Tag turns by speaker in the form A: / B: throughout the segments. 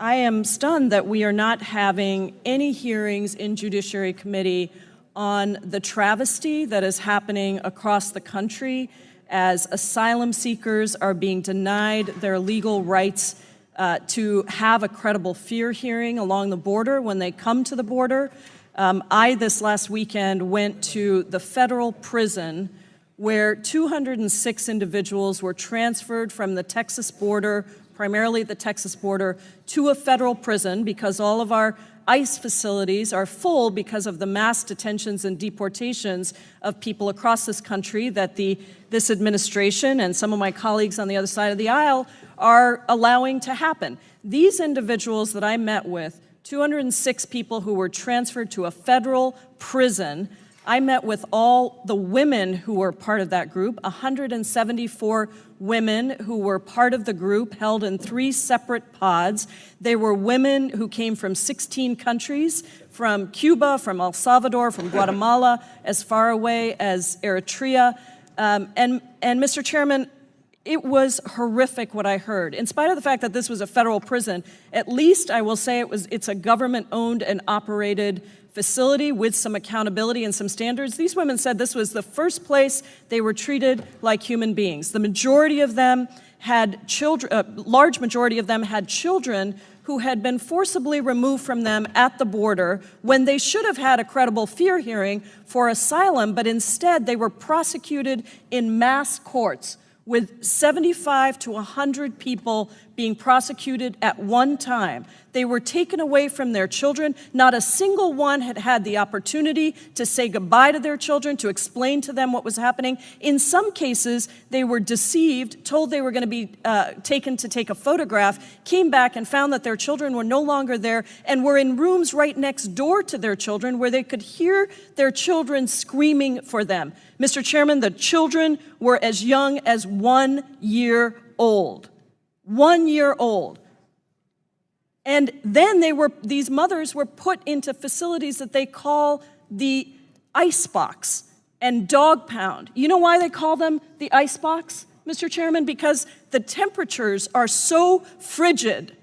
A: I am stunned that we are not having any hearings in Judiciary Committee on the travesty that is happening across the country as asylum seekers are being denied their legal rights to have a credible fear hearing along the border when they come to the border. I, this last weekend, went to the federal prison where 206 individuals were transferred from the Texas border, primarily the Texas border, to a federal prison because all of our ICE facilities are full because of the mass detentions and deportations of people across this country that this administration and some of my colleagues on the other side of the aisle are allowing to happen. These individuals that I met with, 206 people who were transferred to a federal prison, I met with all the women who were part of that group, 174 women who were part of the group held in 3 separate pods. They were women who came from 16 countries, from Cuba, from El Salvador, from Guatemala, as far away as Eritrea. And Mr. Chairman, it was horrific what I heard. In spite of the fact that this was a federal prison, at least I will say it's a government-owned and operated facility with some accountability and some standards. These women said this was the first place they were treated like human beings. The majority of them had children, large majority of them had children who had been forcibly removed from them at the border when they should have had a credible fear hearing for asylum, but instead they were prosecuted in mass courts with 75 to 100 people being prosecuted at one time. They were taken away from their children. Not a single one had had the opportunity to say goodbye to their children, to explain to them what was happening. In some cases, they were deceived, told they were going to be taken to take a photograph, came back and found that their children were no longer there and were in rooms right next door to their children where they could hear their children screaming for them. Mr. Chairman, the children were as young as 1 year old. 1 year old. And then these mothers were put into facilities that they call the icebox and dog pound. You know why they call them the icebox, Mr. Chairman? Because the temperatures are so frigid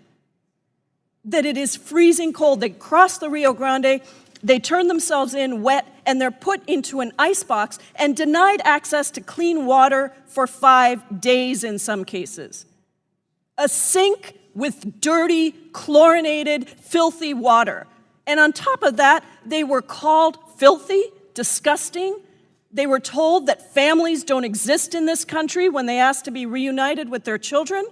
A: that it is freezing cold. They cross the Rio Grande, they turn themselves in wet, and they're put into an icebox and denied access to clean water for 5 days in some cases. A sink with dirty, chlorinated, filthy water. And on top of that, they were called filthy, disgusting. They were told that families don't exist in this country when they asked to be reunited with their children.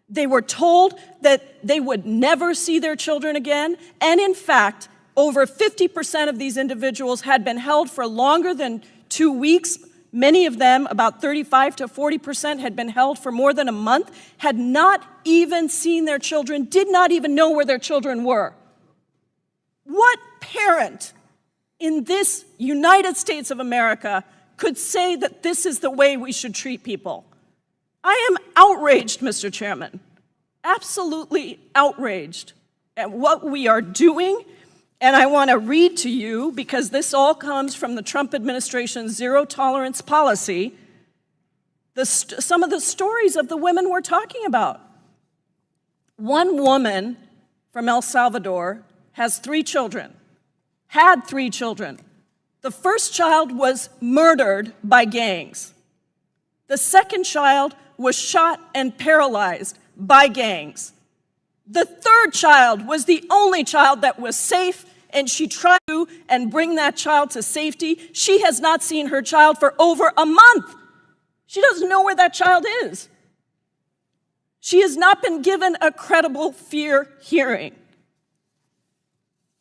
A: They were told that they would never see their children again. And in fact, over 50% of these individuals had been held for longer than 2 weeks. Many of them, about 35 to 40%, had been held for more than a month, had not even seen their children, did not even know where their children were. What parent in this United States of America could say that this is the way we should treat people? I am outraged, Mr. Chairman, absolutely outraged at what we are doing. And I want to read to you, because this all comes from the Trump administration's zero-tolerance policy, some of the stories of the women we're talking about. One woman from El Salvador has 3 children, had 3 children. The first child was murdered by gangs. The second child was shot and paralyzed by gangs. The third child was the only child that was safe, and she tried to bring that child to safety. She has not seen her child for over a month. She doesn't know where that child is. She has not been given a credible fear hearing.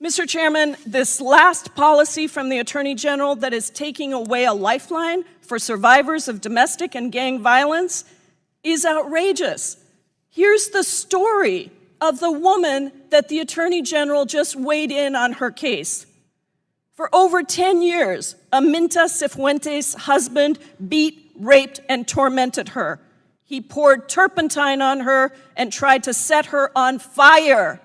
A: Mr. Chairman, this last policy from the Attorney General that is taking away a lifeline for survivors of domestic and gang violence is outrageous. Here's the story of the woman that the Attorney General just weighed in on her case. For over 10 years, Aminta Cifuentes' husband beat, raped, and tormented her. He poured turpentine on her and tried to set her on fire.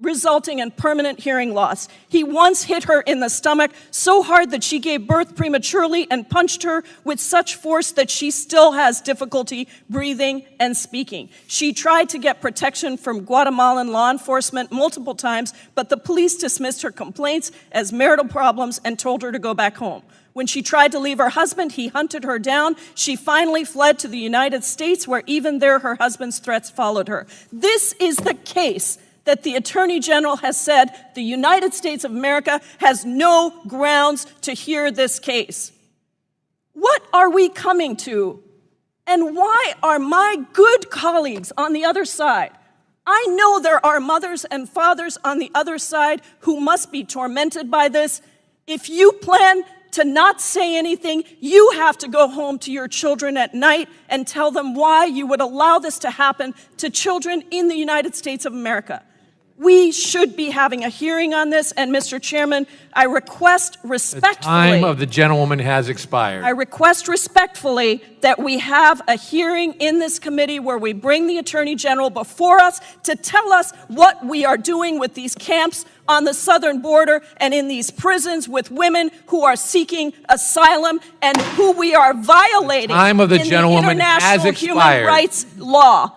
A: resulting in permanent hearing loss. He once hit her in the stomach so hard that she gave birth prematurely and punched her with such force that she still has difficulty breathing and speaking. She tried to get protection from Guatemalan law enforcement multiple times, but the police dismissed her complaints as marital problems and told her to go back home. When she tried to leave her husband, he hunted her down. She finally fled to the United States, where even there her husband's threats followed her. This is the case that the Attorney General has said the United States of America has no grounds to hear this case. What are we coming to? And why are my good colleagues on the other side? I know there are mothers and fathers on the other side who must be tormented by this. If you plan to not say anything, you have to go home to your children at night and tell them why you would allow this to happen to children in the United States of America. We should be having a hearing on this, and Mr. Chairman, I request respectfully—
B: The time of the gentlewoman has expired.
A: I request respectfully that we have a hearing in this committee where we bring the Attorney General before us to tell us what we are doing with these camps on the southern border and in these prisons with women who are seeking asylum and who we are violating
B: the time of the
A: in
B: gentlewoman
A: the
B: has
A: international
B: expired.
A: human rights law.